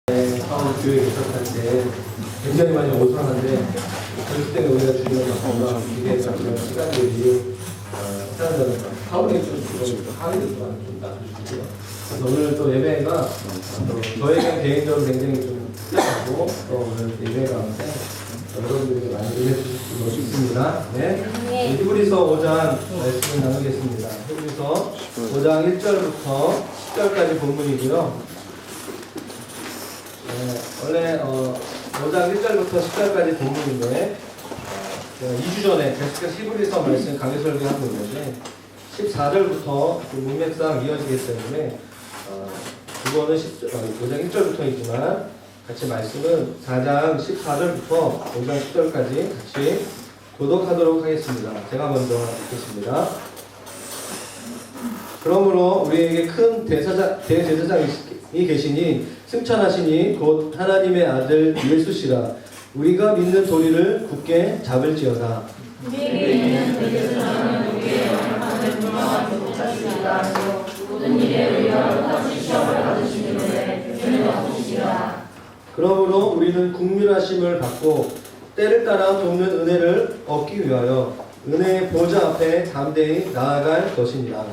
사원 교회에 있었을 때 굉장히 많이 오선한데 그때 우리가 주는 것보다 기대했던 시간들이 사람들은 사원에 좀 하위를 좀 놔주시고요. 그래서 오늘 또 예배가 저에게 개인적으로 굉장히 좀 특별하고 또 오늘 예배 가운데 여러분들에게 많이 은혜 주실 수 있습니다. 네. 히브리서 5장 말씀을 나누겠습니다. 히브리서 5장 1절부터 10절까지 본문이고요. 원래 5장 1절부터 10절까지 본문인데 2주 전에 계속해서 히브리서 말씀 강의 설교하고 있는데 14절부터 그 문맥상 이어지기 때문에 그거는 5장 1절부터이지만 같이 말씀은 4장 14절부터 5장 10절까지 같이 교독하도록 하겠습니다. 제가 먼저 읽겠습니다. 그러므로 우리에게 큰 대제사장이 계시니 승천하시니 곧 하나님의 아들 예수시라. 우리가 믿는 도리를 굳게 잡을지어다. 우리에게 있는 대제사장은 우리의 영향을 분명하게 못하시리라. 모든 일에 우리가 똑같이 시험을 받으시는데 죄는 없으시리라. 그러므로 우리는 국률하심을 받고 때를 따라 돕는 은혜를 얻기 위하여 은혜의 보좌 앞에 담대히 나아갈 것이니라.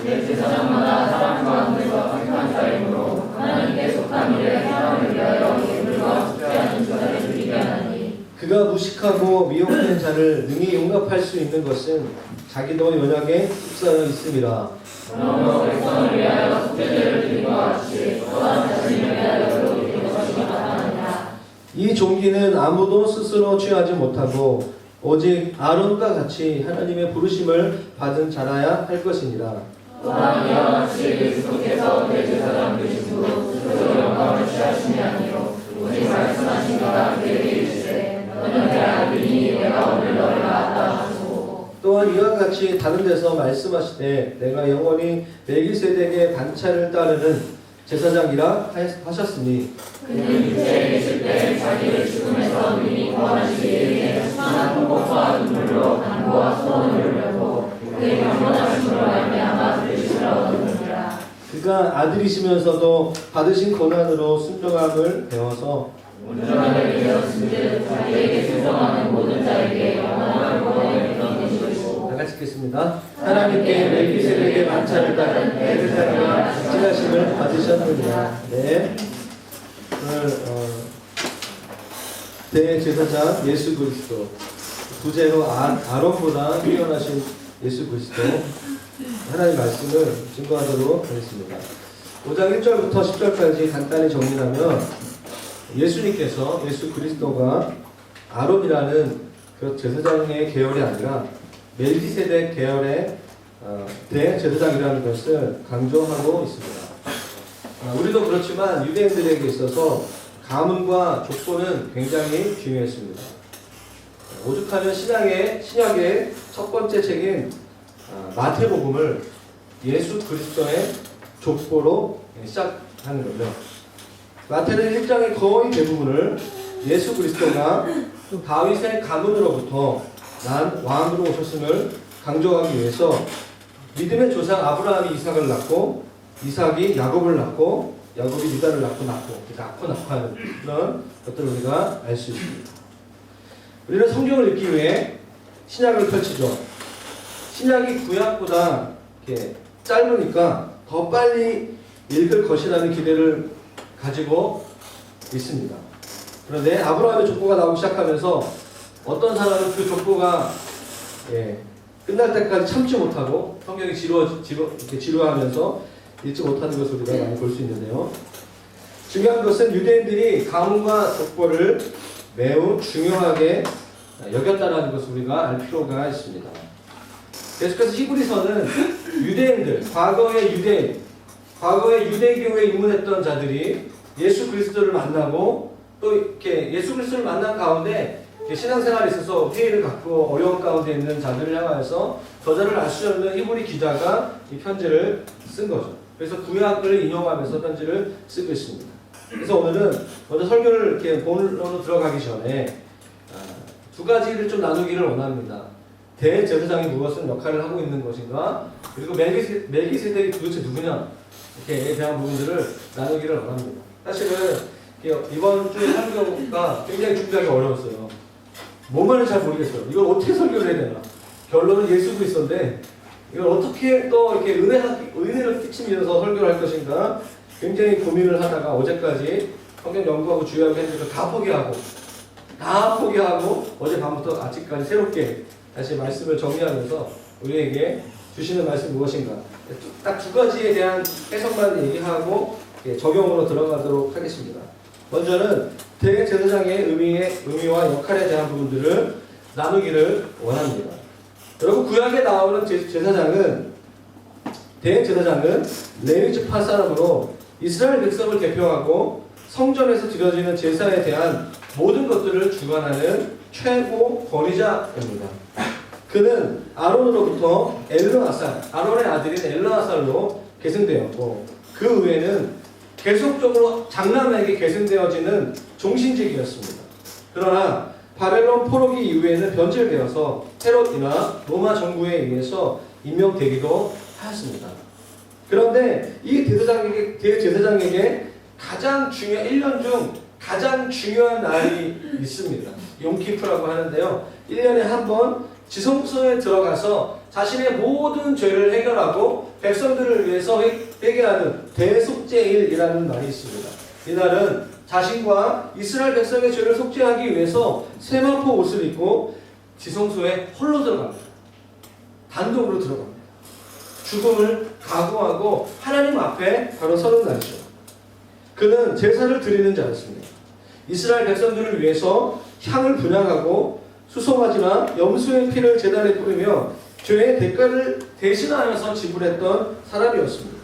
대제사장마다 사람과 하늘과 착한 자임으로 하나님께 속한 일에 사람을 위하여 예물과 숙제하는 조사를 드리게 하나니 그가 무식하고 미혹된 자를 능히 용납할 수 있는 것은 자기도 연약에 휩싸여 있음이라. 그러므로 백성을 위하여 숙제제를 드린 것 같이 또한 자신을 위하여 드릴 것이 마땅하니라. 이 종기는 아무도 스스로 취하지 못하고 오직 아론과 같이 하나님의 부르심을 받은 자라야 할 것이니라. 또한 이와 같이 그리스도께서 대제사장 되시고 스스로 영광을 취하심이 아니요 오직 말씀하신 바가 그에게 이르시되 너는 내 아들이니 내가 오늘 너를 낳았다 하시고 또한 이와 같이 다른 데서 말씀하시되 내가 영원히 멜기세덱의 반차를 따르는 제사장이라 하셨으니 그는 육체에 계실 때 자기를 죽음에서 능히 구원하시기 위해 수많은 통곡과 눈물로 간구와 소원을 울렸고 그의 영원하심으로 말미암아 들으시라 얻었느니라. 그가 아들이시면서도 받으신 고난으로 순종함을 배워서 온전하게 되었은즉 자기에게 순종하는 모든 자에게 영원한 구원을 이루는 것이고. 다 같이 읽겠습니다. 하나님께 멜기세덱의 반차를 따른 대제사장과 칭하심을 받으셨느니라. 네. 오늘 대제사장 예수 그리스도, 부제로 아론보다 뛰어나신 예수 그리스도 하나님 말씀을 증거하도록 하겠습니다. 5장 1절부터 10절까지 간단히 정리하면 예수님께서 예수 그리스도가 아론이라는 그 제사장의 계열이 아니라 멜기세덱 계열의 대제사장이라는 것을 강조하고 있습니다. 우리도 그렇지만 유대인들에게 있어서 가문과 족보는 굉장히 중요했습니다. 오죽하면 신약의 첫 번째 책인 마태복음을 예수 그리스도의 족보로 시작하는 거죠. 마태는 1장의 거의 대부분을 예수 그리스도가 다윗의 가문으로부터 난 왕으로 오셨음을 강조하기 위해서 믿음의 조상 아브라함이 이삭을 낳고 이삭이 야곱을 낳고 야곱이 유다를 낳고 하는 그런 것들을 우리가 알 수 있습니다. 우리는 성경을 읽기 위해 신약을 펼치죠. 신약이 구약보다 이렇게 짧으니까 더 빨리 읽을 것이라는 기대를 가지고 있습니다. 그런데 아브라함의 족보가 나오기 시작하면서 어떤 사람은 그 족보가 끝날 때까지 참지 못하고 성경이 지루하면서 읽지 못하는 것을 우리가 많이 볼 수 있는데요. 중요한 것은 유대인들이 가문과 족보를 매우 중요하게 여겼다는 것을 우리가 알 필요가 있습니다. 계속해서 히브리서는 유대인들, 과거의 유대교에 입문했던 자들이 예수 그리스도를 만나고 또 이렇게 예수 그리스도를 만난 가운데 신앙생활에 있어서 회의를 갖고 어려운 가운데 있는 자들을 향하여서 저자를 알 수 없는 히브리 기자가 이 편지를 쓴 거죠. 그래서 구약을 인용하면서 편지를 쓰고 있습니다. 그래서 오늘은 먼저 설교를 이렇게 본론으로 들어가기 전에 두 가지를 좀 나누기를 원합니다. 대제사장이 무엇을 역할을 하고 있는 것인가, 그리고 멜기세덱이 도대체 누구냐, 이렇게 대한 부분들을 나누기를 원합니다. 사실은 이번 주에 설교가 굉장히 준비하기 어려웠어요. 뭔가는 잘 모르겠어요. 이걸 어떻게 설교를 해야 되나. 결론은 예수 그리스도인데 이걸 어떻게 또 이렇게 은혜를 끼치면서 설교를 할 것인가 굉장히 고민을 하다가 어제까지 성경 연구하고 주의하고 했는데 다 포기하고 어제 밤부터 아침까지 새롭게 다시 말씀을 정리하면서 우리에게 주시는 말씀이 무엇인가 딱 두 가지에 대한 해석만 얘기하고 적용으로 들어가도록 하겠습니다. 먼저는 대제사장의 의미와 역할에 대한 부분들을 나누기를 원합니다. 여러분 구약에 나오는 대제사장은 레위지파 사람으로 이스라엘 백성을 대표하고 성전에서 드려지는 제사에 대한 모든 것들을 주관하는 최고 권위자입니다. 그는 아론으로부터 아론의 아들인 엘르아살로 계승되었고 그 외에는 계속적으로 장남에게 계승되어지는 종신직이었습니다. 그러나 바벨론 포로기 이후에는 변질되어서 헤롯이나 로마 정부에 의해서 임명되기도 하였습니다. 그런데 이 대제사장에게 1년 중 가장 중요한 날이 있습니다. 용키프라고 하는데요. 1년에 한 번 지성소에 들어가서 자신의 모든 죄를 해결하고 백성들을 위해서 회개하는 대속죄일이라는 날이 있습니다. 이날은 자신과 이스라엘 백성의 죄를 속죄하기 위해서 세마포 옷을 입고 지성소에 홀로 들어갑니다. 단독으로 들어갑니다. 죽음을 각오하고 하나님 앞에 바로 서는 날이죠. 그는 제사를 드리는 자였습니다. 이스라엘 백성들을 위해서 향을 분향하고 수송아지나 염소의 피를 제단에 뿌리며 죄의 대가를 대신하여서 지불했던 사람이었습니다.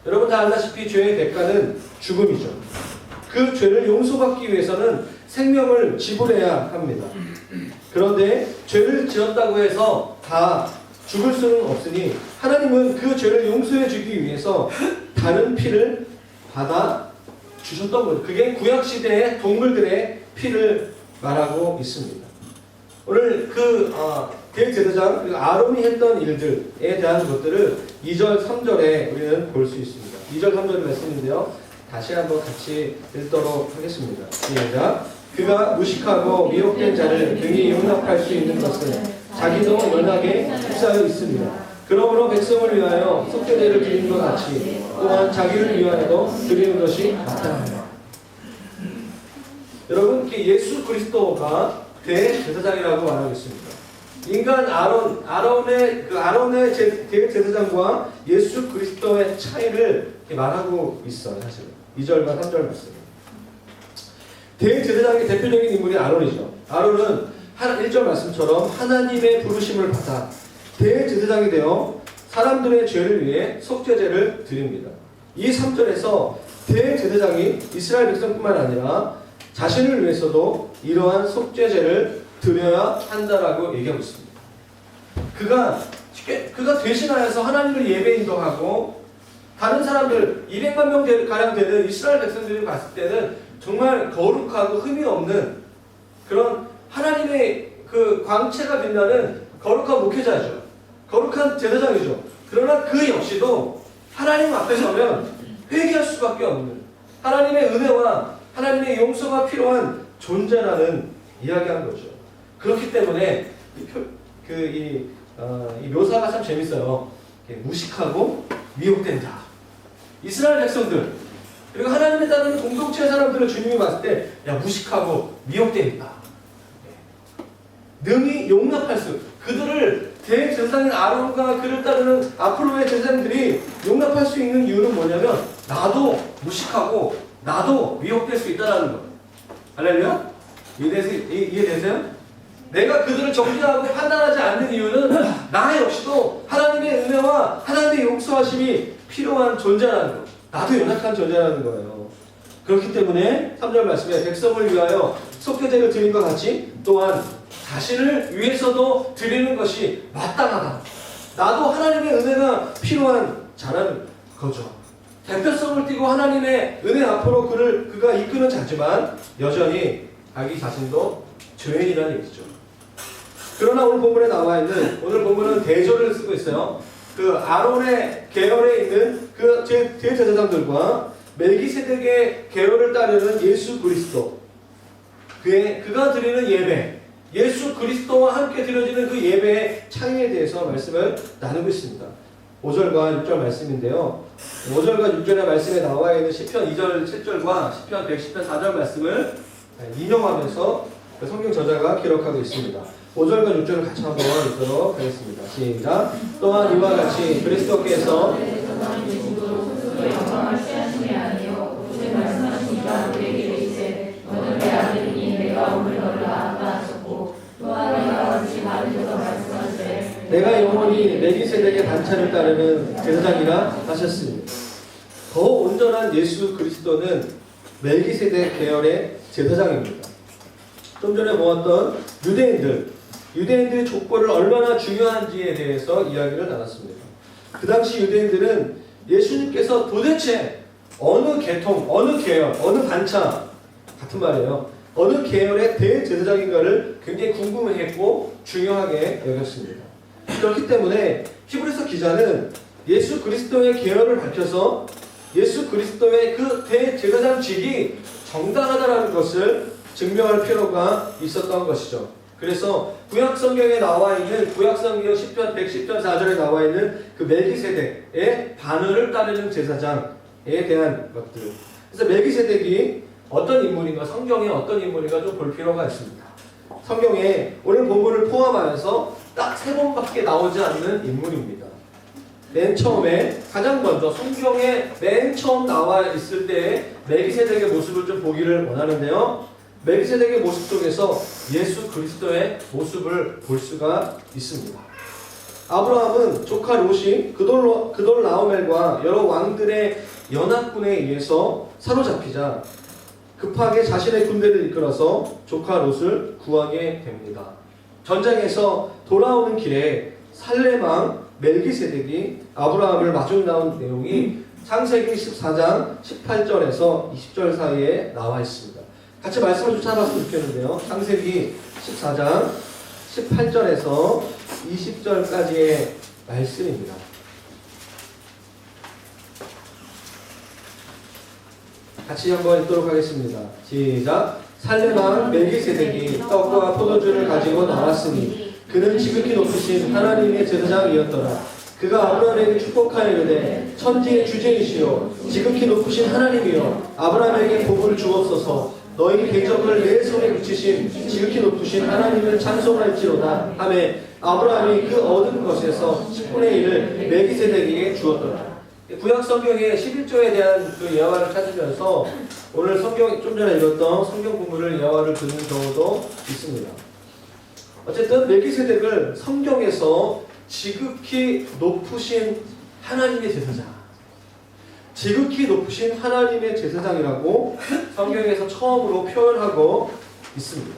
여러분 다 알다시피 죄의 대가는 죽음이죠. 그 죄를 용서받기 위해서는 생명을 지불해야 합니다. 그런데 죄를 지었다고 해서 다 죽을 수는 없으니 하나님은 그 죄를 용서해 주기 위해서 다른 피를 받아 주셨던 거죠. 그게 구약시대의 동물들의 피를 말하고 있습니다. 오늘 대제사장 그리고 아론이 했던 일들에 대한 것들을 2절 3절에 우리는 볼 수 있습니다. 2절 3절 말씀인데요. 다시 한번 같이 읽도록 하겠습니다. 시작. 그가 무식하고 미혹된 자를 능히 용납할 수 있는 것은 자기도 연하게 휩싸여 있습니다. 그러므로 백성을 위하여 속죄제를 드리는 것 같이 또한 자기를 위하여도 드리는 것이 마땅합니다. 여러분, 예수 그리스도가 대제사장이라고 말하고 있습니다. 인간 아론의 대제사장과 예수 그리스도의 차이를 말하고 있어요. 사실은 2절과 3절 말씀. 대제사장의 대표적인 인물이 아론이죠. 아론은 1절 말씀처럼 하나님의 부르심을 받아 대제사장이 되어 사람들의 죄를 위해 속죄제를 드립니다. 이 3절에서 대제사장이 이스라엘 백성뿐만 아니라 자신을 위해서도 이러한 속죄제를 드려야 한다라고 얘기하고 있습니다. 그가 대신하여서 하나님을 예배 인도하고 다른 사람들 200만 명 가량 되는 이스라엘 백성들이 봤을 때는 정말 거룩하고 흠이 없는 그런 하나님의 그 광채가 빛나는 거룩한 목회자죠. 거룩한 제사장이죠. 그러나 그 역시도 하나님 앞에 서면 회개할 수밖에 없는 하나님의 은혜와 하나님의 용서가 필요한 존재라는 이야기한 거죠. 그렇기 때문에 이 묘사가 참 재밌어요. 무식하고 미혹된 자. 이스라엘 백성들 그리고 하나님에 따르는 공동체의 사람들을 주님이 봤을 때 야 무식하고 미혹되어 있다. 능히 용납할 수 그들을 대제사장인 아론과 그를 따르는 앞으로의 제사장들이 용납할 수 있는 이유는 뭐냐면 나도 무식하고 나도 미혹될 수 있다는 거예요. 할렐루야? 이해되세요? 내가 그들을 정죄하고 판단하지 않는 이유는 나 역시도 하나님의 은혜와 하나님의 용서하심이 필요한 존재라는 거예요. 나도 연약한 존재라는 거예요. 그렇기 때문에 3절 말씀에 백성을 위하여 속죄제를 드린 것 같이 또한 자신을 위해서도 드리는 것이 마땅하다. 나도 하나님의 은혜가 필요한 자라는 거죠. 대표성을 띠고 하나님의 은혜 앞으로 그가 이끄는 자지만 여전히 자기 자신도 죄인이라는 얘기죠. 그러나 오늘 본문은 대조를 쓰고 있어요. 그 아론의 계열에 있는 그 대제사장들과 멜기세덱의 계열을 따르는 예수 그리스도, 그가 드리는 예배, 예수 그리스도와 함께 드려지는 그 예배의 차이에 대해서 말씀을 나누고 있습니다. 5절과 6절 말씀인데요. 5절과 6절의 말씀에 나와 있는 시편 2절, 7절과 시편 110편 4절 말씀을 인용하면서 성경 저자가 기록하고 있습니다. 5절과 6절을 같이 한번 읽도록 하겠습니다. 시작. 또한 이와 같이 그리스도께서 영광을 취하심이 아니요 오직 말씀하시니까 우리에게 이르시되 너는 내 아들이니 내가 오늘 너를 낳았다 하셨고 또한 이와 같이 다른 데서 말씀하시되 내가 영원히 멜기세덱의 반차를 따르는 제사장이라 하셨습니다. 더 온전한 예수 그리스도는 멜기세덱 계열의 제사장입니다. 좀 전에 보았던 유대인들의 족보를 얼마나 중요한지에 대해서 이야기를 나눴습니다. 그 당시 유대인들은 예수님께서 도대체 어느 계통, 어느 계열, 어느 반차 같은 말이에요. 어느 계열의 대제사장인가를 굉장히 궁금해했고 중요하게 여겼습니다. 그렇기 때문에 히브리서 기자는 예수 그리스도의 계열을 밝혀서 예수 그리스도의 그 대제사장직이 정당하다는 것을 증명할 필요가 있었던 것이죠. 그래서 구약성경에 나와 있는 구약성경 10편 110편 4절에 나와 있는 그 멜기세덱의 반을 따르는 제사장에 대한 것들. 그래서 멜기세덱이 어떤 인물인가, 성경에 어떤 인물인가 좀 볼 필요가 있습니다. 성경에 오늘 본문을 포함하여서 딱 3번밖에 나오지 않는 인물입니다. 맨 처음에 가장 먼저 성경에 맨 처음 나와 있을 때의 멜기세덱의 모습을 좀 보기를 원하는데요. 멜기세덱의 모습 속에서 예수 그리스도의 모습을 볼 수가 있습니다. 아브라함은 조카 롯이 그돌 라오멜과 여러 왕들의 연합군에 의해서 사로잡히자 급하게 자신의 군대를 이끌어서 조카 롯을 구하게 됩니다. 전장에서 돌아오는 길에 살렘왕 멜기세덱이 아브라함을 마중 나온 내용이 창세기 14장 18절에서 20절 사이에 나와 있습니다. 같이 말씀을 좀 찾아봤으면 좋겠는데요. 창세기 14장 18절에서 20절까지의 말씀입니다. 같이 한번 읽도록 하겠습니다. 시작. 살렘왕 멜기세덱이 떡과 포도주를 가지고 나왔으니 그는 지극히 높으신 하나님의 제사장이었더라. 그가 아브라함에게 축복하여 이르되 천지의 주제이시오 지극히 높으신 하나님이여 아브라함에게 복을 주옵소서. 너희 궤적을 내 손에 붙이신 지극히 높으신 하나님을 찬송할지로다 하며 아브라함이 그 얻은 것에서 10분의 1을 멜기세덱에게 주었더라. 구약 성경의 11조에 대한 그 예화를 찾으면서 오늘 성경 좀 전에 읽었던 성경 본문을 예화를 듣는 경우도 있습니다. 어쨌든 멜기세덱을 성경에서 지극히 높으신 하나님의 제사장, 지극히 높으신 하나님의 제사장이라고 성경에서 처음으로 표현하고 있습니다.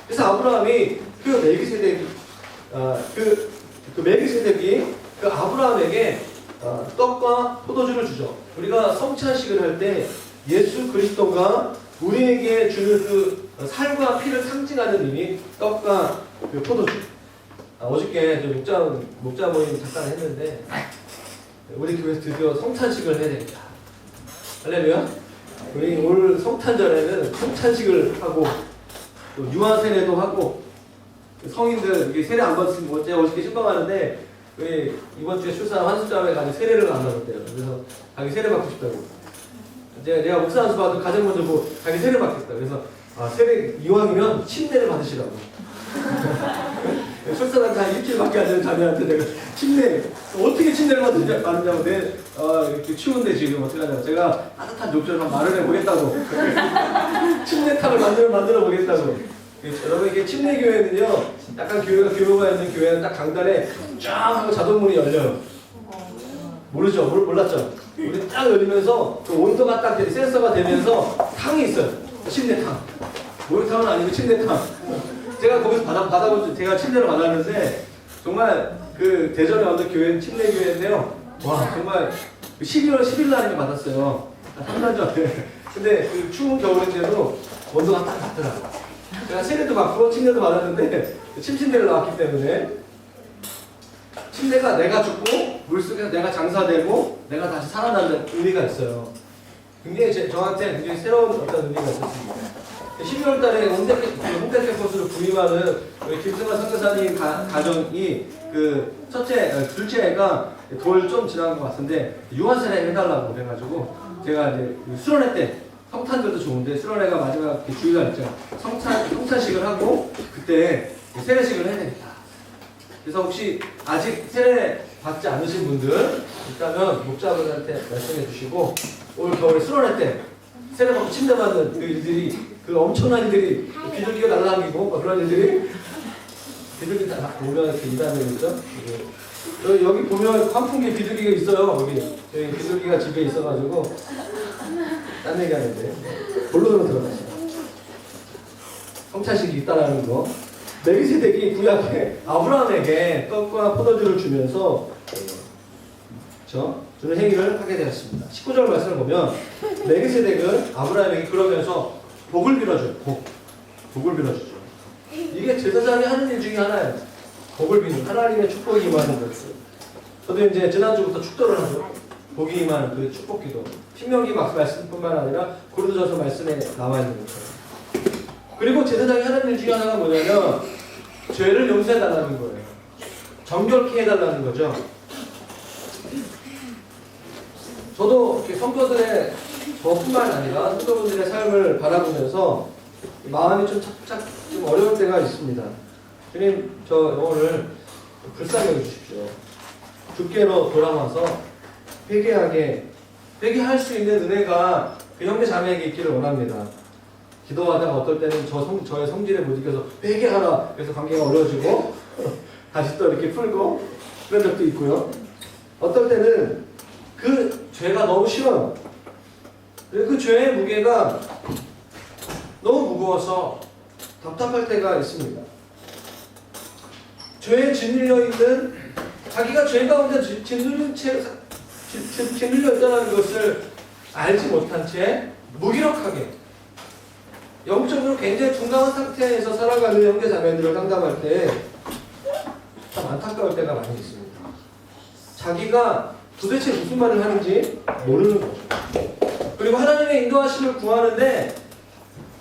그래서 아브라함이 그 멜기세덱이 그 아브라함에게 떡과 포도주를 주죠. 우리가 성찬식을 할 때 예수 그리스도가 우리에게 주는 그 살과 피를 상징하는 의미, 떡과 그 포도주. 어저께 목자 모임 잠깐 했는데 우리 교회에서 드디어 성찬식을 해야 되겠다. 할렐루야. 우리 올 성탄절에는 성찬식을 하고 또 유아 세례도 하고 성인들 이게 세례 안 받으면 어저께 신방하는데 왜 이번 주에 출산 환수자에 가서 세례를 안 받았대요. 그래서 자기 세례 받고 싶다고. 내가 목사 안수 받은 가장 먼저 보고 자기 세례 받겠다. 그래서 세례 이왕이면 침례를 받으시라고. 출산한 지 한 일주일밖에 안 되는 자녀한테 내가 침례 어떻게 침례를 받느냐고 이렇게 추운데 지금 어떻게 하냐고 제가 따뜻한 욕조를 한번 마련해 보겠다고. 침례탕을 만들어 보겠다고. 여러분 이게 침례교회는요 약간 교회가 있는 교회는 딱 강단에 쫙 하고 자동문이 열려요. 모르죠? 몰랐죠? 우리 딱 열리면서 그 온도가 딱 센서가 되면서 탕이 있어요. 침례탕. 목욕탕은 아니고 침례탕. 제가 거기서 받아본 제가 침례를 받았는데 정말 그 대전에 왔던 교회는 침례교회인데요. 와 정말 11월 10일 날에 받았어요. 3년 전에. 근데 그 추운 겨울인데도 온도가 딱 맞더라고요. 제가 세례도 받고 침례도 받았는데 침신대를 나왔기 때문에 침례가 내가 죽고 물속에서 내가 장사되고 내가 다시 살아나는 의미가 있어요. 굉장히 저한테 굉장히 새로운 어떤 의미가 있었습니다. 12월 달에 홍대 캠퍼스를 부임하는 우리 김승환 선교사님 가정이 둘째 애가 돌 좀 지나간 것 같은데 유아세례 해달라고 그래가지고 제가 이제 수련회 때 성탄절도 좋은데 수련회가 마지막 주일날 있죠. 성찬식을 하고 그때 세례식을 해야 되겠다. 그래서 혹시 아직 세례 받지 않으신 분들 있다면 목자분한테 말씀해 주시고 올 겨울에 수련회 때 세례 받고 침대 받는 그 일들이 엄청난 일들이 비둘기가 날아다니고 그런 일들이 비둘기 다 보면 이렇게 일하는 거죠. 여기 보면 환풍기 비둘기가 있어요. 여기 저희 비둘기가 집에 있어가지고 딴 얘기하는데 본론으로 들어갔어요. 성찬식이 있다라는 거. 멜기세덱이 구약에 아브라함에게 떡과 포도주를 주면서 주는 행위를 하게 되었습니다. 19절 말씀을 보면 멜기세덱은 아브라함에게 그러면서 복을 빌어줘요. 복을 빌어주죠. 이게 제사장이 하는 일 중에 하나예요. 복을 비는 하나님의 축복이 임하는 것. 저도 이제 지난주부터 축도를 하죠. 복이 임하는 그 축복기도. 신명기 말씀뿐만 아니라 고린도전서 말씀에 나와 있는 것처럼. 그리고 제사장이 하는 일 중에 하나가 뭐냐면 죄를 용서해달라는 거예요. 정결케 해달라는 거죠. 저도 이렇게 성도들의 저뿐만 아니라 성도분들의 삶을 바라보면서 마음이 좀 어려울 때가 있습니다. 주님, 저 오늘 불쌍히 여겨주십시오. 주께로 돌아와서 회개할 수 있는 은혜가 그 형제 자매에게 있기를 원합니다. 기도하다가 어떨 때는 저의 성질에 못 이겨서 회개하라. 그래서 관계가 어려워지고 다시 또 이렇게 풀고 그런 적도 있고요. 어떨 때는 그 죄가 너무 싫어요. 그 죄의 무게가 너무 무거워서 답답할 때가 있습니다. 죄에 짓눌려 있는 자기가 죄 가운데 짓눌려 있다는 것을 알지 못한 채 무기력하게 영적으로 굉장히 중강한 상태에서 살아가는 형제 자매들을 상담할 때 참 안타까울 때가 많이 있습니다. 자기가 도대체 무슨 말을 하는지 모르는 거죠. 그리고 하나님의 인도하심을 구하는데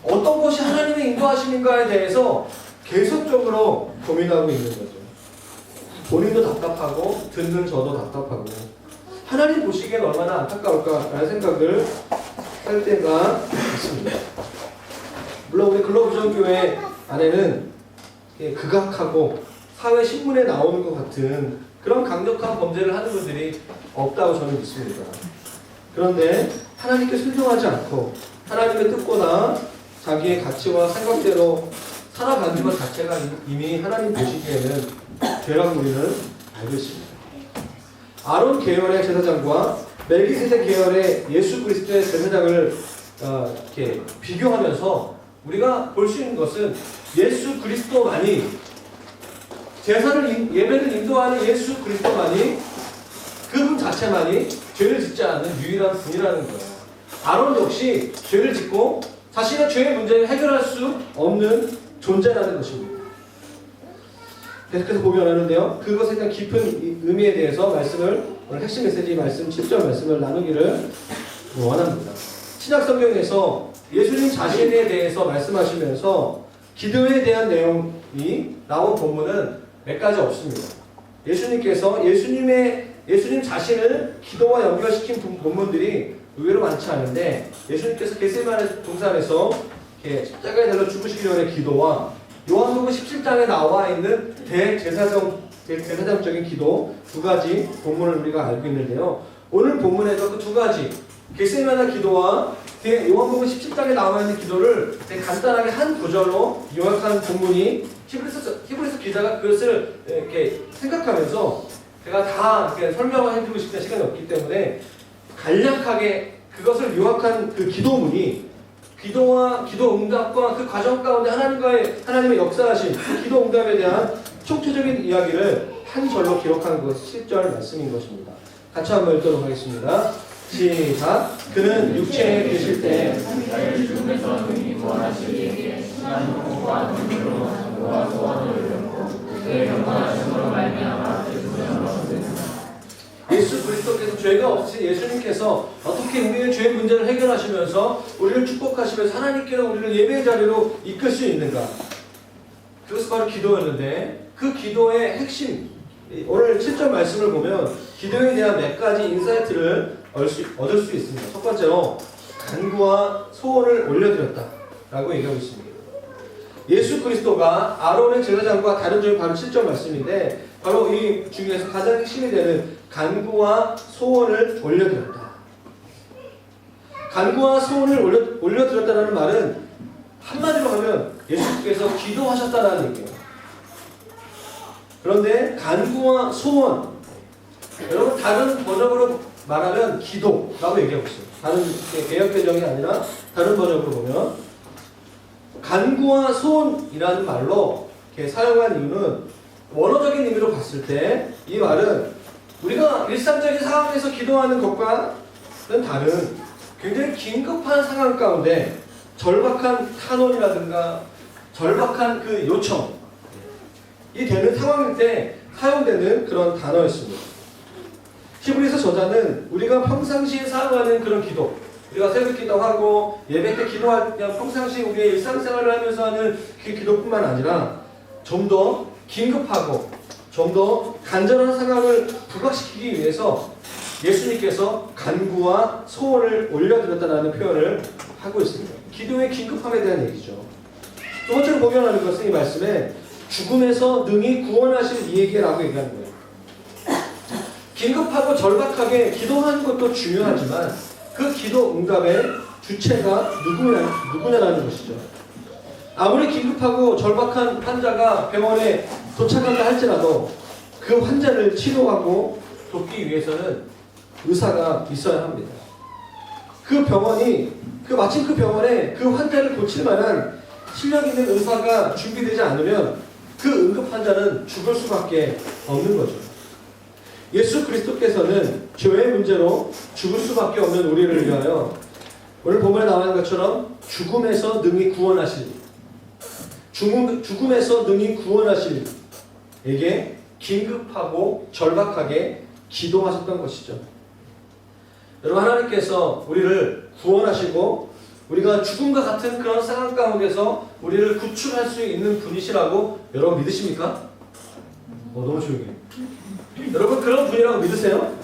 어떤 것이 하나님의 인도하심인가에 대해서 계속적으로 고민하고 있는 거죠. 본인도 답답하고 듣는 저도 답답하고 하나님 보시기엔 얼마나 안타까울까라는 생각을 할 때가 있습니다. 물론 우리 글로부전교회 안에는 극악하고 사회 신문에 나오는 것 같은 그런 강력한 범죄를 하는 분들이 없다고 저는 믿습니다. 그런데 하나님께 순종하지 않고 하나님의 뜻보다 자기의 가치와 생각대로 살아가는 것 자체가 이미 하나님 보시기에는 죄라고 우리는 알고 있습니다. 아론 계열의 제사장과 멜기세덱 계열의 예수 그리스도의 제사장을 이렇게 비교하면서 우리가 볼 수 있는 것은 예수 그리스도만이 예배를 인도하는 예수 그리스도만이 그분 자체만이 죄를 짓지 않는 유일한 분이라는 거예요. 아론 역시 죄를 짓고 자신의 죄의 문제를 해결할 수 없는 존재라는 것입니다. 계속해서 보면 하는데요. 그것에 대한 깊은 의미에 대해서 오늘 핵심 메시지 말씀 7절 말씀을 나누기를 원합니다. 신약 성경에서 예수님 자신에 대해서 말씀하시면서 기도에 대한 내용이 나온 본문은 몇 가지 없습니다. 예수님께서 예수님 자신을 기도와 연결시킨 본문들이 의외로 많지 않은데 예수님께서 겟세마네 동산에서 십자가에 달려 죽으시기 전의 기도와 요한복음 17장에 나와 있는 대제사장적인 기도 두 가지 본문을 우리가 알고 있는데요. 오늘 본문에서 그 두 가지 겟세마네 기도와 요한복음 17장에 나와 있는 기도를 간단하게 한 구절로 요약한 본문이 히브리서 기자가 그것을 이렇게 생각하면서 제가 다 이렇게 설명을 해드리고 싶은 시간이 없기 때문에 간략하게 그것을 요약한 그 기도문이 기도 응답과 그 과정 가운데 하나님의 역사하신 그 기도 응답에 대한 총체적인 이야기를 한 절로 기록하는 것이 10절 말씀인 것입니다. 같이 한번 읽도록 하겠습니다. 시작. 그는 육체에 계실 때 예수 그리스도께서 죄가 없으신 예수님께서 어떻게 우리의 죄 문제를 해결하시면서 우리를 축복하시면서 하나님께로 우리를 예배의 자리로 이끌 수 있는가? 그것이 바로 기도였는데 그 기도의 핵심, 오늘 7절 말씀을 보면 기도에 대한 몇 가지 인사이트를 얻을 수 있습니다. 첫 번째로 간구와 소원을 올려드렸다 라고 얘기하고 있습니다. 예수 그리스도가 아론의 제사장과 다른 점이 바로 7절 말씀인데 바로 이 중에서 가장 핵심이 되는 간구와 소원을 올려드렸다. 간구와 소원을 올려드렸다는 말은 한마디로 하면 예수께서 기도하셨다는 얘기예요. 그런데 간구와 소원, 여러분 다른 번역으로 말하면 기도라고 얘기하고 있어요. 다른 개역개정이 아니라 다른 번역으로 보면 간구와 소원이라는 말로 이렇게 사용한 이유는 원어적인 의미로 봤을 때 이 말은 우리가 일상적인 상황에서 기도하는 것과는 다른 굉장히 긴급한 상황 가운데 절박한 탄원이라든가 절박한 그 요청이 되는 상황일 때 사용되는 그런 단어였습니다. 히브리서 저자는 우리가 평상시에 사용하는 그런 기도, 우리가 새벽 기도하고 예배 때 기도할 때 평상시 우리의 일상생활을 하면서 하는 그 기도뿐만 아니라 좀 더 긴급하고 좀 더 간절한 상황을 부각시키기 위해서 예수님께서 간구와 소원을 올려드렸다는 표현을 하고 있습니다. 기도의 긴급함에 대한 얘기죠. 두 번째로 복용하는 것은 이 말씀에 죽음에서 능히 구원하실 이에게라고 얘기하는 거예요. 긴급하고 절박하게 기도하는 것도 중요하지만 그 기도 응답의 주체가 누구냐라는 것이죠. 아무리 긴급하고 절박한 환자가 병원에 도착한다 할지라도 그 환자를 치료하고 돕기 위해서는 의사가 있어야 합니다. 그 병원이 마침 그 병원에 그 환자를 고칠 만한 실력 있는 의사가 준비되지 않으면 그 응급 환자는 죽을 수밖에 없는 거죠. 예수 그리스도께서는 죄의 문제로 죽을 수밖에 없는 우리를 위하여 오늘 본문에 나와 있는 것처럼 죽음에서 능히 구원하실 에게 긴급하고 절박하게 기도하셨던 것이죠. 여러분 하나님께서 우리를 구원하시고 우리가 죽음과 같은 그런 상황 가운데서 우리를 구출할 수 있는 분이시라고 여러분 믿으십니까? 너무 조용해. 여러분 그런 분이라고 믿으세요?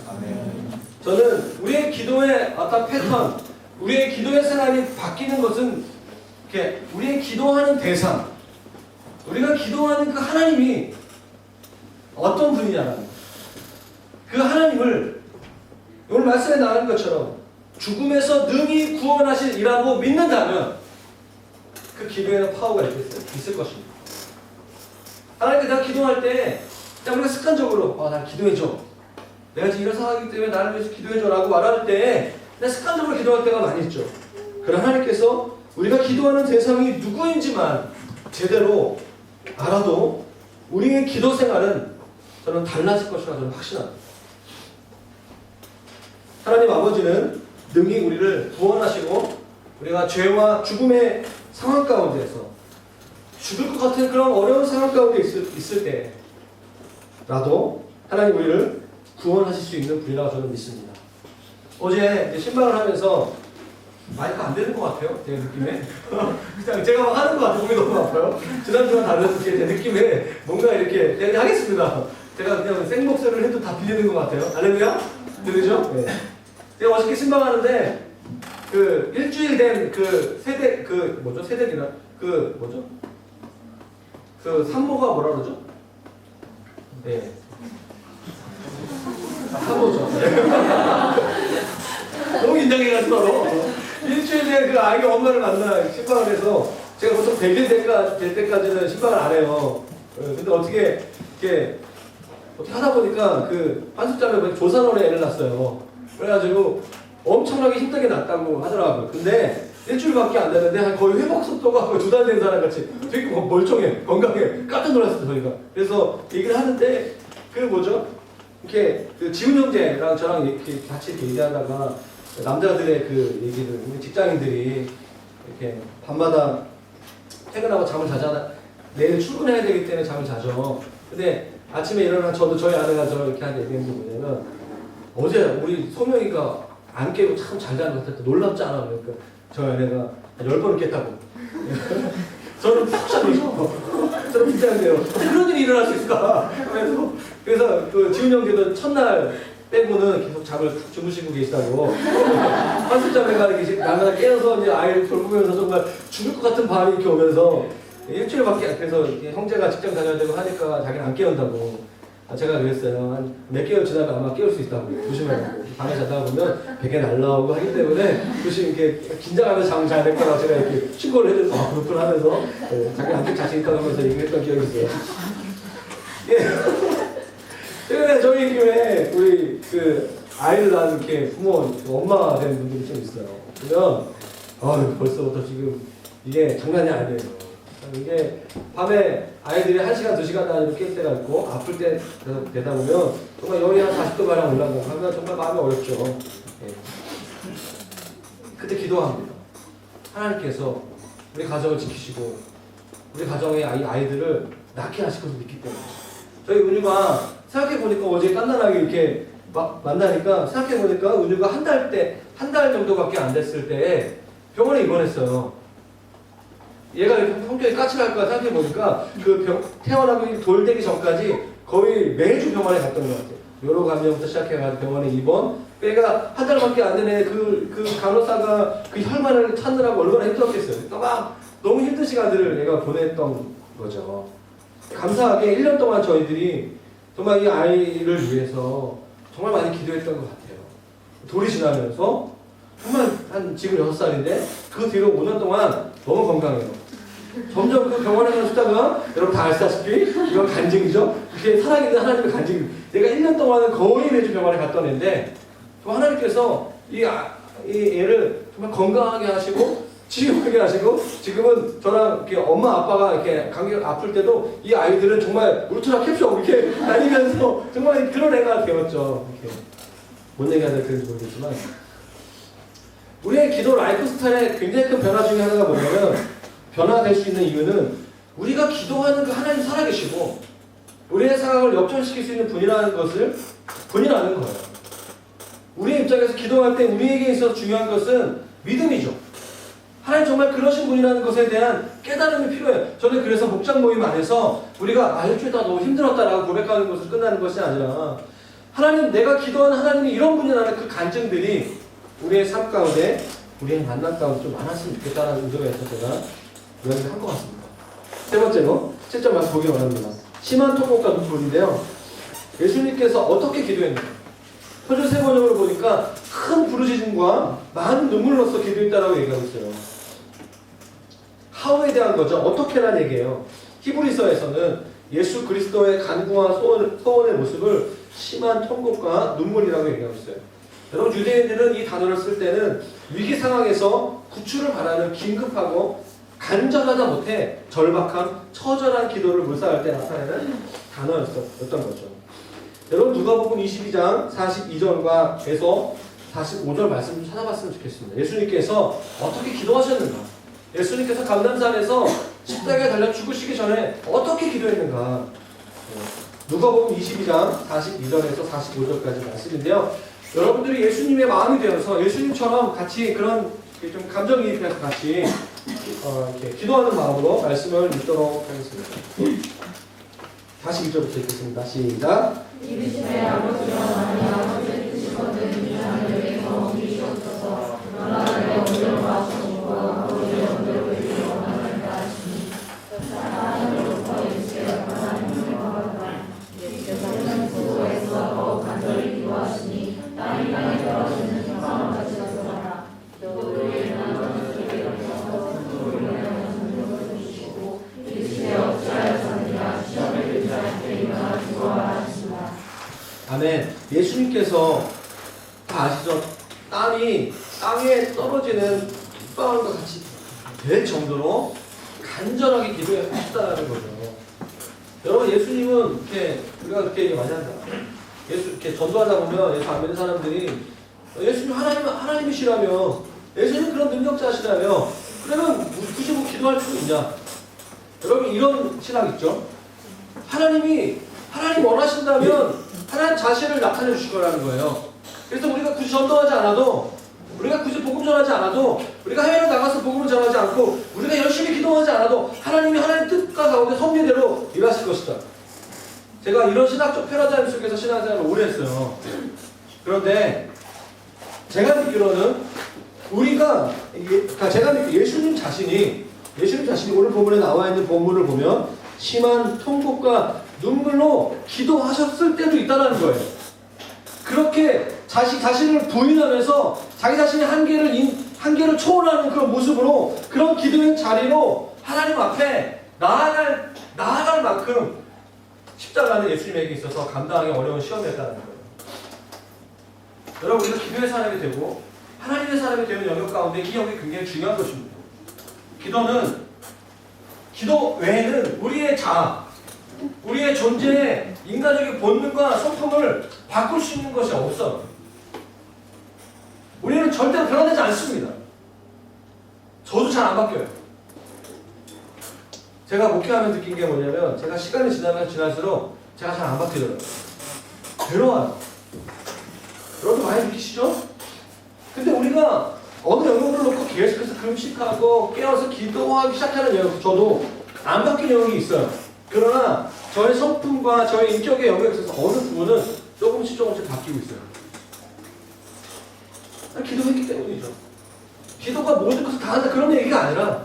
저는 우리의 기도의 어떤 패턴, 우리의 기도의 생활이 바뀌는 것은 이렇게 우리의 기도하는 대상, 우리가 기도하는 그 하나님이 어떤 분이냐는 그 하나님을 오늘 말씀에 나온 것처럼 죽음에서 능히 구원하시리라고 믿는다면 그 기도에는 파워가 있을 것입니다. 하나님께 내가 기도할 때 그냥 우리가 습관적으로 나 기도해줘. 내가 지금 이런 상황이기 때문에 나를 위해서 기도해줘라고 말할 때 그냥 습관적으로 기도할 때가 많이 있죠. 그러나 하나님께서 우리가 기도하는 대상이 누구인지만 제대로 알아도 우리의 기도 생활은 저는 달라질 것이라 저는 확신합니다. 하나님 아버지는 능히 우리를 구원하시고 우리가 죄와 죽음의 상황 가운데서 죽을 것 같은 그런 어려운 상황 가운데 있을 때라도 하나님 우리를 구원하실 수 있는 분이라고 저는 믿습니다. 어제 신방을 하면서 마이크 안 되는 것 같아요. 제 느낌에. 그냥 제가 막 하는 것 같아요. 몸이 너무 아파요. 지난주와 다른 제 느낌에 뭔가 이렇게 그냥 하겠습니다. 제가 그냥 생목소리를 해도 다 들리는 것 같아요. 할렐루야? 들리죠? 네. 제가 어저께 신방하는데 그 일주일 된 그 세대 세대기나 그 산모가 뭐라 그러죠? 네. 산모죠. 너무 긴장해가지고 일주일 된 그 아기 엄마를 만나 신방을 해서 제가 보통 100일 될 때까지는 신방을 안 해요. 근데 어떻게 하다 보니까 그 한숫자매 조산원에 애를 낳았어요. 그래가지고 엄청나게 힘들게 낳았다고 하더라고요. 근데 일주일밖에 안 됐는데 거의 회복 속도가 거의 2달 된 사람 같이 되게 멀쩡해, 건강해. 깜짝 놀랐어요, 저희가. 그래서 얘기를 하는데 이렇게 그 지훈 형제랑 저랑 이렇게 같이 얘기하다가 남자들의 그 얘기를 우리 직장인들이 이렇게 밤마다 퇴근하고 잠을 자잖아. 내일 출근해야 되기 때문에 잠을 자죠. 근데 아침에 일어나 저도 저희 아내가 이렇게 하는 얘기는 뭐냐면 어제 우리 소명이가 안 깨고 참 잘 자는 것 같아. 놀랍지 않아? 그러니까 저 애가 한 10번을 깼다고. 저는 푹 자고 저는 긴장돼요. 그런 일이 일어날 수 있을까? 그래서 그 지훈 형제도 첫날 빼고는 계속 잠을 푹 주무시고 계시다고. 한숨잠에 계시 나마다 깨어서 이제 아이를 돌보면서 정말 죽을 것 같은 밤이 이렇게 오면서 일주일밖에, 그래서 형제가 직장 다녀야 되고 하니까 자기는 안 깨운다고. 제가 그랬어요. 한 몇 개월 지나면 아마 깨울 수 있다고. 조심하라고. 방에 자다 보면 베개 날라오고 하기 때문에 조심 이렇게 긴장하면서 잠을 잘 될 거라고 제가 이렇게 신고를 해줘서 아, 그렇구나 하면서 자기 안쪽 자신 있다고 하면서 얘기했던 기억이 있어요. 예. 최근에 저희 교회에 우리 그 아이를 낳은 이렇게 부모, 엄마 된 분들이 좀 있어요. 그러면 벌써부터 지금 이게 장난이 아니에요. 이게 밤에 아이들이 1시간, 2시간 단위로 깰 때가 있고 아플 때 되다 보면 정말 열이 한 40도 가량 올라가고 하면 정말 마음이 어렵죠. 예. 그때 기도합니다. 하나님께서 우리 가정을 지키시고 우리 가정의 아이들을 낳게 하실 것을 믿기 때문에 저희 은유가 생각해보니까 어제 깐난하게 이렇게 막 만나니까 생각해보니까 은유가 한 달 정도밖에 안 됐을 때 병원에 입원했어요. 얘가 이렇게 성격이 까칠할까 생각해보니까 태어나고 돌되기 전까지 거의 매주 병원에 갔던 것 같아요. 여러 감염부터 시작해가지고 병원에 입원, 빼가 한 달밖에 안 되네. 그 간호사가 그 혈관을 찾느라고 얼마나 힘들었겠어요. 그러니까 막 너무 힘든 시간들을 얘가 보냈던 거죠. 감사하게 1년 동안 저희들이 정말 이 아이를 위해서 정말 많이 기도했던 것 같아요. 돌이 지나면서 정말 한 지금 6살인데 그 뒤로 5년 동안 너무 건강해요. 점점 그 병원에 가는 숫자가 여러분 다 아시다시피 이건 간증이죠. 그게 살아있는 하나님의 간증. 내가 1년 동안은 거의 매주 병원에 갔던 애인데 하나님께서 이 애를 정말 건강하게 하시고 치유하게 하시고 지금은 저랑 이렇게 엄마 아빠가 이렇게 감기 아플 때도 이 아이들은 정말 울트라 캡쇼 이렇게 다니면서 정말 그런 애가 되었죠. 이렇게 뭔 얘기가 될지 모르겠지만 우리의 기도 라이프 스타일에 굉장히 큰 변화 중에 하나가 뭐냐면 변화될 수 있는 이유는 우리가 기도하는 그 하나님 살아계시고 우리의 상황을 역전시킬 수 있는 분이라는 것을 분이라는 거예요. 우리의 입장에서 기도할 때 우리에게 있어서 중요한 것은 믿음이죠. 하나님 정말 그러신 분이라는 것에 대한 깨달음이 필요해요. 저는 그래서 목장 모임 안에서 우리가 일주일 동안 너무 힘들었다라고 고백하는 것을 끝나는 것이 아니라 하나님, 내가 기도하는 하나님이 이런 분이라는 그 간증들이 우리의 삶 가운데 우리의 만남 가운데 좀 많았으면 좋겠다는 의도가 있어서 제가 이야기를 한 것 같습니다. 세 번째로 7점 보기 원합니다. 심한 통곡과 눈물인데요. 예수님께서 어떻게 기도했는가? 표준 세번역으로 보니까 큰 부르짖음과 많은 눈물로써 기도했다라고 얘기하고 있어요. 하우에 대한 거죠. 어떻게란 얘기예요. 히브리서에서는 예수 그리스도의 간구와 소원의 모습을 심한 통곡과 눈물이라고 얘기하고 있어요. 여러분, 유대인들은 이 단어를 쓸 때는 위기 상황에서 구출을 바라는 긴급하고 간절하다 못해 절박한 처절한 기도를 묘사할 때 나타내는 단어였던 거죠. 여러분, 누가복음 22장 42절과 에서 45절 말씀 좀 찾아봤으면 좋겠습니다. 예수님께서 어떻게 기도하셨는가? 예수님께서 감람산에서 십자가에 달려 죽으시기 전에 어떻게 기도했는가? 누가복음 22장 42절에서 45절까지 말씀인데요. 여러분들이 예수님의 마음이 되어서 예수님처럼 같이 그런 좀 감정이입해서 같이 이렇게 기도하는 마음으로 말씀을 읽도록 하겠습니다. 42절부터 읽겠습니다. 시작. 이르시되 아버지여 나니 아버지의 뜻이거든 이 하늘에서 옮기시옵소서. 나라의 온전과 정과 아버지의 온전을 이루어 원하는 하시니 하나님으로부터 예수의 하나님의 화가 예수께서는 수고에서 더욱 간절히 기도하시니 땅이 땅에 떨어지는 성삼을 같이 쏟아라. 또 그의 나라는 그에게 서 우리는 성령을 주시고 이르시되 어찌하여 자느냐 시험에 들지 않게 일어나 죽어라 하시니라. 아멘. 예수님께서 다 아시죠? 땀이 땅에 떨어지는 빗방울과 같이 될 정도로 간절하게 기도했다는 거죠. 여러분, 예수님은 이렇게 우리가 그렇게 얘기 많이 한다. 예수 이렇게 전도하다 보면 예수 안 믿는 사람들이 예수님 하나님이시라며, 예수님 그런 능력자시라며, 그러면 굳이 뭐 기도할 필요 있냐? 여러분, 이런 신학 있죠? 하나님 원하신다면 하나님 자신을 나타내 주실 거라는 거예요. 그래서 우리가 굳이 전도하지 않아도, 우리가 굳이 복음 전하지 않아도, 우리가 해외로 나가서 복음을 전하지 않고, 우리가 열심히 기도하지 않아도 하나님이 하나님의 뜻과 가운데 섭리대로 일하실 것이다. 제가 이런 신학적 패러다임 속에서 신앙생활을 오래 했어요. 그런데 제가 믿기로는 우리가, 그러니까 제가 믿기로 예수님 자신이 오늘 본문에 나와 있는 본문을 보면 심한 통곡과 눈물로 기도하셨을 때도 있다는 거예요. 그렇게 자신을 부인하면서 자기 자신의 한계를 초월하는 그런 모습으로, 그런 기도의 자리로 하나님 앞에 나아갈 만큼 십자가는 예수님에게 있어서 감당하기 어려운 시험이었다는 거예요. 여러분, 우리가 기도의 사람이 되고 하나님의 사람이 되는 영역 가운데 이 영역이 굉장히 중요한 것입니다. 기도 외에는 우리의 자아, 우리의 존재의 인간적인 본능과 성품을 바꿀 수 있는 것이 없어요. 우리는 절대로 변화되지 않습니다. 저도 잘 안 바뀌어요. 제가 목회하면 느낀 게 뭐냐면, 제가 시간이 지날수록 제가 잘 안 바뀌더라고요. 괴로워요. 여러분도 많이 느끼시죠? 근데 우리가 어느 영역을 놓고 계속해서 금식하고 깨어서 기도하기 시작하는 영역, 저도 안 바뀐 영역이 있어요. 그러나 저의 성품과 저의 인격의 영역에 있어서 어느 부분은 조금씩 바뀌고 있어요. 기도했기 때문이죠. 기도가 모든 것을 다 한다, 그런 얘기가 아니라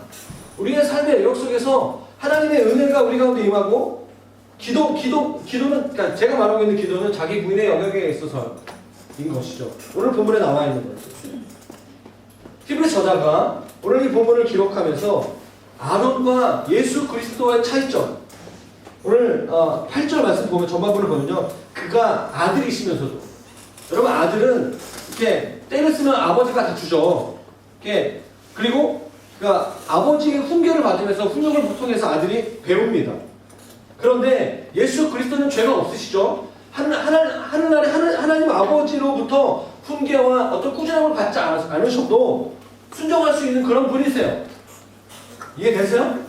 우리의 삶의 영역 속에서 하나님의 은혜가 우리 가운데 임하고, 기도는, 그러니까 제가 말하고 있는 기도는 자기 부인의 영역에 있어서인 것이죠. 오늘 본문에 나와 있는 거죠. 히브리 저자가 오늘 이 본문을 기록하면서 아론과 예수 그리스도의 차이점, 오늘 8절 말씀 보면, 전반부를 보면요, 그가 아들이시면서도, 여러분, 아들은 이렇게 때를 쓰면 아버지가 다 주죠. 그리고 그러니까 아버지의 훈계를 받으면서 훈육을 통해서 아들이 배웁니다. 그런데 예수 그리스도는 죄가 없으시죠. 하늘나라의 하나님 아버지로부터 훈계와 어떤 꾸준함을 받지 않으셔도 순종할 수 있는 그런 분이세요. 이해되세요?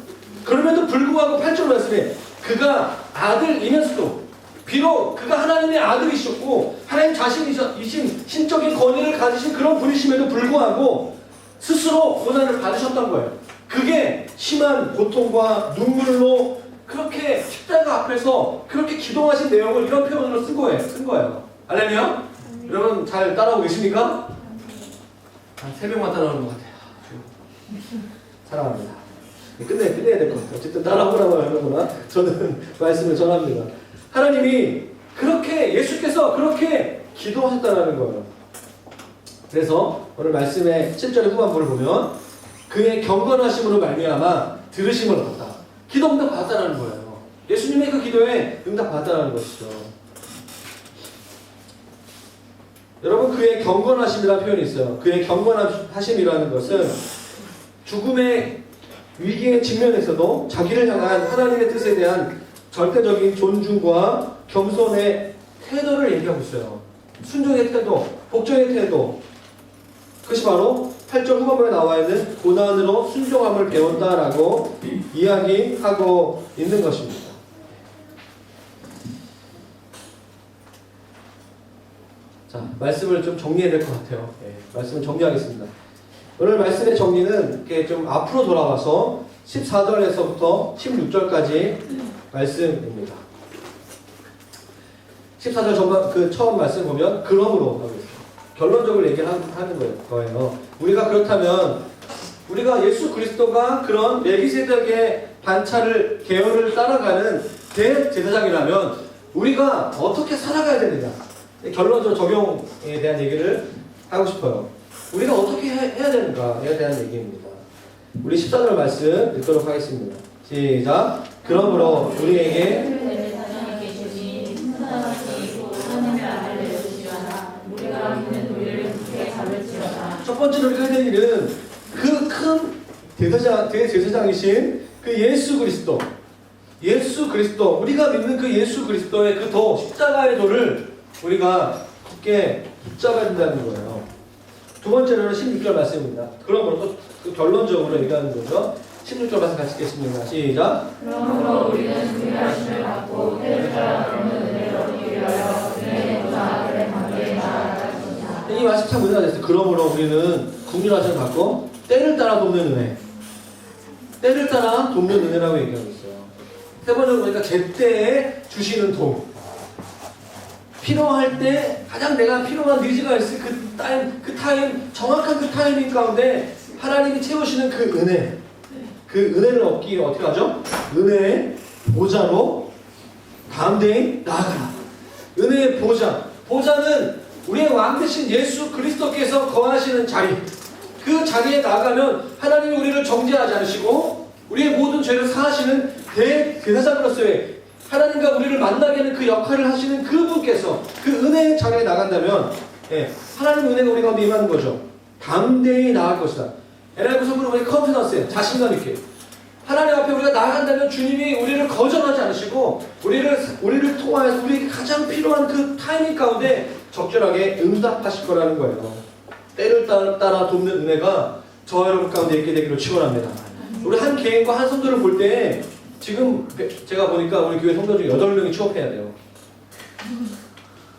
그럼에도 불구하고 8절 말씀에 그가 아들이면서도, 비록 그가 하나님의 아들이셨고 하나님 자신이신 신적인 권위를 가지신 그런 분이심에도 불구하고 스스로 고난을 받으셨던 거예요. 그게 심한 고통과 눈물로 그렇게 십자가 앞에서 그렇게 기도하신 내용을 이런 표현으로 쓴 거예요. 알렐루야? 여러분 잘 따라오고 계십니까? 한 3명만 따라오는 것 같아요. 사랑합니다. 끝내야 될 것 같아요. 어쨌든 따라오라고 하는구나. 저는 말씀을 전합니다. 하나님이 그렇게, 예수께서 그렇게 기도하셨다는 거예요. 그래서 오늘 말씀의 7절의 후반부를 보면 그의 경건하심으로 말미암아 들으심을 얻었다. 기도 응답 받았다는 거예요. 예수님의 그 기도에 응답 받았다는 것이죠. 여러분, 그의 경건하심이라는 표현이 있어요. 그의 경건하심이라는 것은 죽음의 위기의 직면에서도 자기를 향한 하나님의 뜻에 대한 절대적인 존중과 겸손의 태도를 얘기하고 있어요. 순종의 태도, 복종의 태도. 그것이 바로 8절 후반부에 나와 있는 고난으로 순종함을 배운다라고 이야기하고 있는 것입니다. 자, 말씀을 좀 정리해야 될 것 같아요. 말씀을 정리하겠습니다. 오늘 말씀의 정리는 이렇게 좀 앞으로 돌아와서 14절에서부터 16절까지 말씀입니다. 14절 전반 처음 말씀 보면 그러므로 하고 있어요. 결론적으로 얘기하는 거예요. 우리가 그렇다면 우리가 예수 그리스도가 그런 멜기세덱의 반차를 계열을 따라가는 대제사장이라면 우리가 어떻게 살아가야 되느냐, 결론적으로 적용에 대한 얘기를 하고 싶어요. 우리가 어떻게 해야 되는가에 대한 얘기입니다. 우리 14절 말씀 읽도록 하겠습니다. 시작. 그러므로 우리에게 첫 번째로 우리가 해야 될 일은 그 큰 대제사장이신 그 예수 그리스도, 우리가 믿는 그 예수 그리스도의 그 도, 십자가의 도를 우리가 굳게 붙잡아야 된다는 거예요. 두 번째로는 16절 말씀입니다. 그러므로 또 결론적으로 얘기하는 거죠. 16절 말씀 같이 읽겠습니다. 시작. 그러므로 우리는 주의 말씀을 받고 대제사장의 은혜를 얻기 위하여 은혜의 보좌 앞에 담대히 나아갈 것이다. 이 말씀 참 은혜가 됐어요. 그러므로 우리는 국률하시는 받고 때를 따라 돕는 은혜. 때를 따라 돕는 은혜라고 얘기하고 있어요. 세 번째로 보니까 제때에 주시는 도. 필요할 때 가장 내가 필요한 니즈가 있을 그 타임, 정확한 그 타이밍 가운데 하나님이 채우시는 그 은혜. 그 은혜를 얻기 위해 어떻게 하죠? 은혜의 보좌로 다음 대에 나아가라. 은혜의 보좌. 보좌는 우리의 왕 되신 예수 그리스도께서 거하시는 자리. 그 자리에 나가면 하나님이 우리를 정죄하지 않으시고 우리의 모든 죄를 사하시는 대제사장으로서의 하나님과 우리를 만나게 하는 그 역할을 하시는 그분께서 그 은혜의 자리에 나간다면 하나님의 은혜가 우리 가운데 임하는 거죠. 담대히 나아갈 것이다. 에라이브 성경으로 보니 컨피던스예요. 자신감 있게. 하나님 앞에 우리가 나아간다면 주님이 우리를 거절하지 않으시고 우리를 통하여서 우리에게 가장 필요한 그 타이밍 가운데 적절하게 응답하실 거라는 거예요. 때를 따라 돕는 은혜가 저와 여러분 가운데 있게 되기를 축원합니다. 우리 한 개인과 한 성도를 볼 때 지금 제가 보니까 우리 교회 성도 중에 8명이 취업해야 돼요.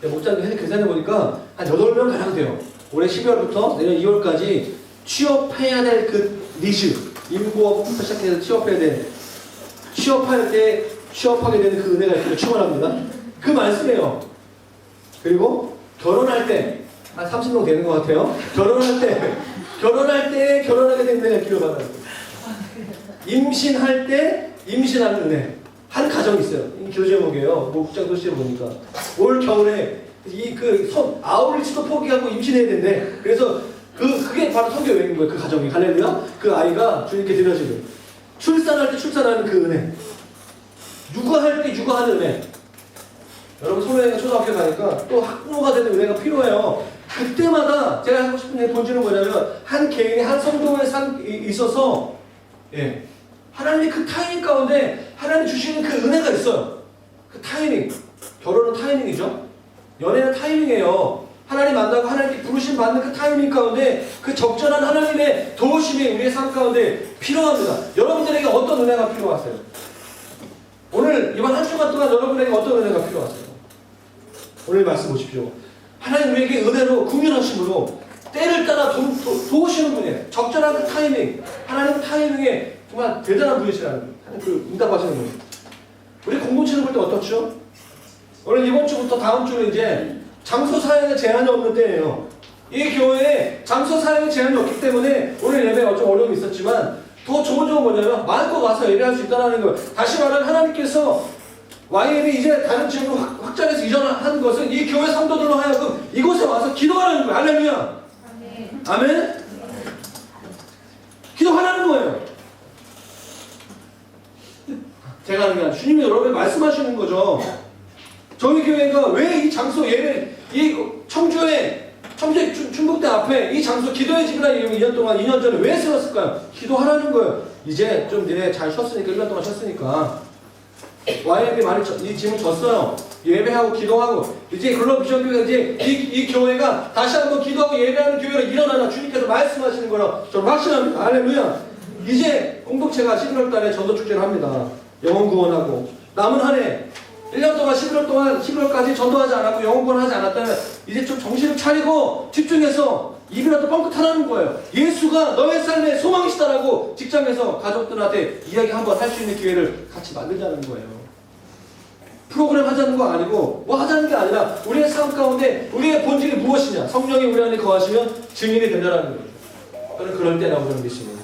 목사님 계산해 보니까 한 8명 가량 돼요. 올해 12월부터 내년 2월까지 취업해야 될 그 니즈, 인구업부터 시작해서 취업해야 돼. 취업할 때 취업하게 되는 그 은혜가 있기를 축원합니다. 그 말씀이에요. 그리고 결혼할 때 한 30명 되는 것 같아요. 결혼할 때 결혼하게 되는 은혜가 있기를 바라요. 임신할 때 임신하는 은혜. 한 가정이 있어요. 이 교제 제목이에요. 목장 도시에 보니까 올 겨울에 아우리치도 포기하고 임신해야 된대. 그래서 그게 바로 성교 여행인 거예요. 그 가정이. 할렐루야. 그 아이가 주님께 드려지는 출산할 때 출산하는 그 은혜. 육아할 때 육아하는 은혜. 여러분 소녀가 초등학교 가니까 또 학부모가 되는 은혜가 필요해요. 그때마다 제가 하고 싶은 본질은 뭐냐면 한 개인이 한 성도에 있어서 하나님의 그 타이밍 가운데 하나님 주시는 그 은혜가 있어요. 그 타이밍. 결혼은 타이밍이죠. 연애는 타이밍이에요. 하나님 만나고 하나님께 부르심 받는 그 타이밍 가운데 그 적절한 하나님의 도우심이 우리의 삶 가운데 필요합니다. 여러분들에게 어떤 은혜가 필요하세요? 오늘 이번 한 주간 동안 여러분에게 어떤 은혜가 필요하세요? 오늘 말씀 보십시오. 하나님 우리에게 은혜로 국률하심으로 때를 따라 도우시는 분이에요. 적절한 그 타이밍. 하나님 타이밍에 정말 대단한 분이시라는 그 응답하시는 분이에요. 우리 공동체를 볼 때 어떻죠? 오늘 이번 주부터 다음 주는 이제 장소 사용에 제한이 없는 때예요. 이 교회에 장소 사용에 제한이 없기 때문에 오늘 예배가 좀 어려움이 있었지만 더 좋은 점은 뭐냐면 마음껏 와서 예배할 수 있다는 거예요. 다시 말하면 하나님께서 YM이 이제 다른 지역으로 확장해서 이전하는 것은 이 교회 성도들로 하여금 이곳에 와서 기도하라는 거예요. 할렐루야. 아멘. 기도하라는 거예요. 제가 하는 게 아니라 주님이 여러분에게 말씀하시는 거죠. 저희 교회가 왜 이 장소 예배, 이 청주에 충북대 앞에 이 장소 기도의 집이라는 2년 동안 2년 전에 왜 세웠을까요? 기도하라는 거예요. 이제 좀 니네 잘 쉬었으니까 1년 동안 쉬었으니까 YM이 많이 이 짐을 졌어요. 예배하고 기도하고 이제 글로비전교회가 이제 이 교회가 다시 한번 기도하고 예배하는 교회로 일어나라 주님께서 말씀하시는 거라 저는 확신합니다. 할렐루야. 이제 공동체가 11월 달에 전도축제를 합니다. 영혼 구원하고 남은 한 해 1년 동안 11월 동안 11월까지 전도하지 않았고 영혼 구원하지 않았다면 이제 좀 정신을 차리고 집중해서 입이라도 뻥끗하라는 거예요. 예수가 너의 삶의 소망이시다라고 직장에서 가족들한테 이야기 한번 할 수 있는 기회를 같이 만들자는 거예요. 프로그램 하자는 거 아니고 뭐 하자는 게 아니라 우리의 삶 가운데 우리의 본질이 무엇이냐. 성령이 우리 안에 거하시면 증인이 된다는 거죠. 저는 그럴 때라고 저는 믿습니다.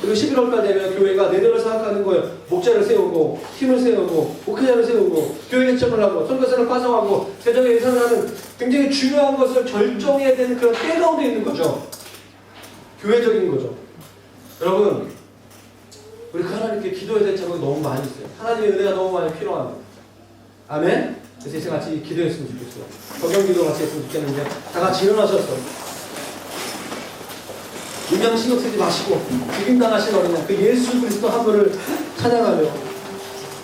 그리고 11월달 되면 교회가 내년을 생각하는 거예요. 목자를 세우고 팀을 세우고 목회자를 세우고 교회 개척을 하고 선교사를 파송하고 재정의 예산을 하는 굉장히 중요한 것을 결정해야 되는 그런 때 가운데 있는 거죠. 교회적인 거죠. 여러분 우리 하나님께 기도해야 될 제목이 너무 많이 있어요. 하나님의 은혜가 너무 많이 필요합니다. 아멘? 그래서 이제 같이 기도했으면 좋겠어요. 적용기도 같이 했으면 좋겠는데 다 같이 일어나셔서 인양 신경 쓰지 마시고 죽임당하신 어린양 그 예수 그리스도 한 분을 찬양하며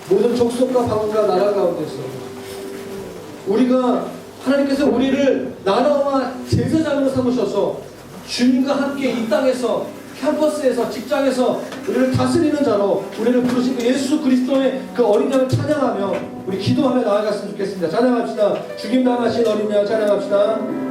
모든 족속과 방언과 나라 가운데서 우리가 하나님께서 우리를 나라와 제사장으로 삼으셔서 주님과 함께 이 땅에서 캠퍼스에서 직장에서 우리를 다스리는 자로 우리를 부르신 그 예수 그리스도의 그 어린 양을 찬양하며 우리 기도하며 나아갔으면 좋겠습니다. 찬양합시다. 죽임당하신 어린 양 찬양합시다.